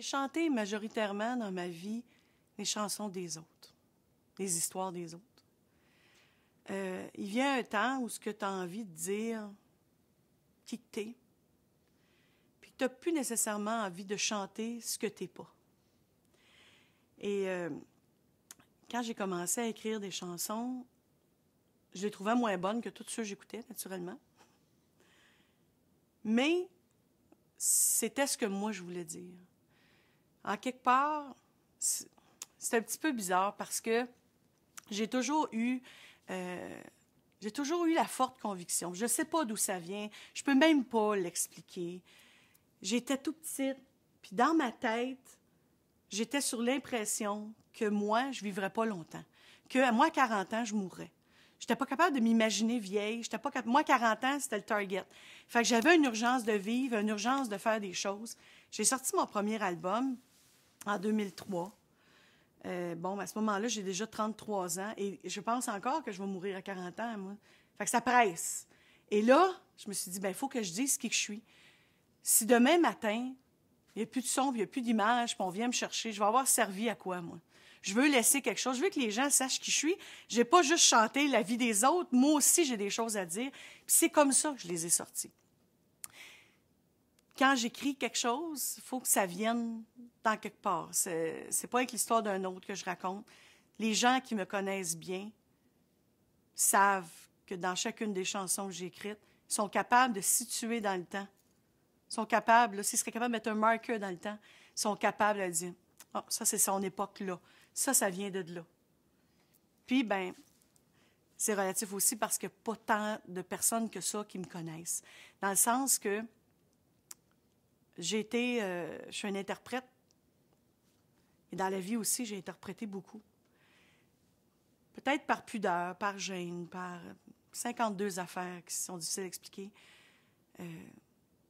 J'ai chanté majoritairement dans ma vie les chansons des autres, les histoires des autres. Il vient un temps où tu as envie de dire qui que t'es, puis tu n'as plus nécessairement envie de chanter ce que t'es pas. Et quand j'ai commencé à écrire des chansons, je les trouvais moins bonnes que toutes ceux que j'écoutais, naturellement. Mais c'était ce que moi, je voulais dire. En quelque part, c'est un petit peu bizarre parce que j'ai toujours eu la forte conviction. Je ne sais pas d'où ça vient. Je ne peux même pas l'expliquer. J'étais tout petite, puis dans ma tête, j'étais sur l'impression que moi, je ne vivrais pas longtemps. Que moi, à 40 ans, je mourrais. Je n'étais pas capable de m'imaginer vieille. Moi, 40 ans, c'était le target. Fait que j'avais une urgence de vivre, une urgence de faire des choses. J'ai sorti mon premier album en 2003. À ce moment-là, j'ai déjà 33 ans et je pense encore que je vais mourir à 40 ans, moi. Fait que ça presse. Et là, je me suis dit, il faut que je dise qui que je suis. Si demain matin, il n'y a plus de son, il n'y a plus d'image, puis on vient me chercher, je vais avoir servi à quoi, moi? Je veux laisser quelque chose. Je veux que les gens sachent qui je suis. Je n'ai pas juste chanté la vie des autres. Moi aussi, j'ai des choses à dire. Puis c'est comme ça que je les ai sortis. Quand j'écris quelque chose, il faut que ça vienne dans quelque part. C'est pas avec l'histoire d'un autre que je raconte. Les gens qui me connaissent bien savent que dans chacune des chansons que j'ai écrites, ils sont capables de se situer dans le temps. Ils sont capables, s'ils seraient capables de mettre un marqueur dans le temps, ils sont capables de dire « Ah, ça, c'est son époque-là. Ça vient de là. » Puis, c'est relatif aussi parce qu'il n'y a pas tant de personnes que ça qui me connaissent. Dans le sens que je suis une interprète. Et dans la vie aussi, j'ai interprété beaucoup. Peut-être par pudeur, par gêne, par 52 affaires qui sont difficiles à expliquer.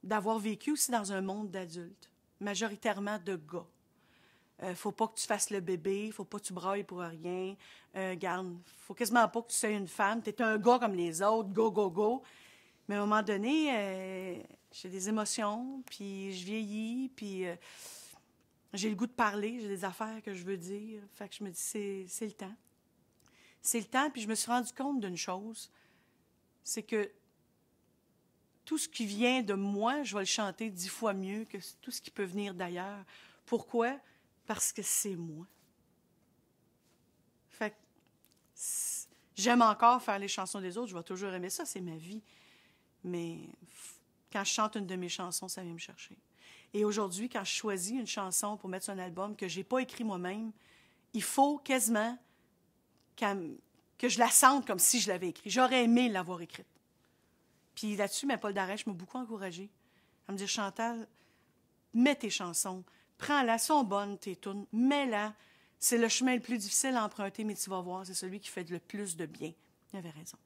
D'avoir vécu aussi dans un monde d'adultes, majoritairement de gars. Faut pas que tu fasses le bébé, faut pas que tu brailles pour rien. Garde, faut quasiment pas que tu sois une femme. Tu es un gars comme les autres, go, go, go. Mais à un moment donné, j'ai des émotions, puis je vieillis, puis j'ai le goût de parler, j'ai des affaires que je veux dire. Fait que je me dis, c'est le temps. C'est le temps, puis je me suis rendu compte d'une chose, c'est que tout ce qui vient de moi, je vais le chanter 10 fois mieux que tout ce qui peut venir d'ailleurs. Pourquoi? Parce que c'est moi. Fait que j'aime encore faire les chansons des autres, je vais toujours aimer ça, c'est ma vie. Mais quand je chante une de mes chansons, ça vient me chercher. Et aujourd'hui, quand je choisis une chanson pour mettre sur un album que je n'ai pas écrit moi-même, il faut quasiment que je la sente comme si je l'avais écrite. J'aurais aimé l'avoir écrite. Puis là-dessus, Paul Darèche m'a beaucoup encouragée à me dire « Chantal, mets tes chansons, prends-la, sont bonnes tes tunes, mets-la. C'est le chemin le plus difficile à emprunter, mais tu vas voir, c'est celui qui fait le plus de bien. » Il avait raison.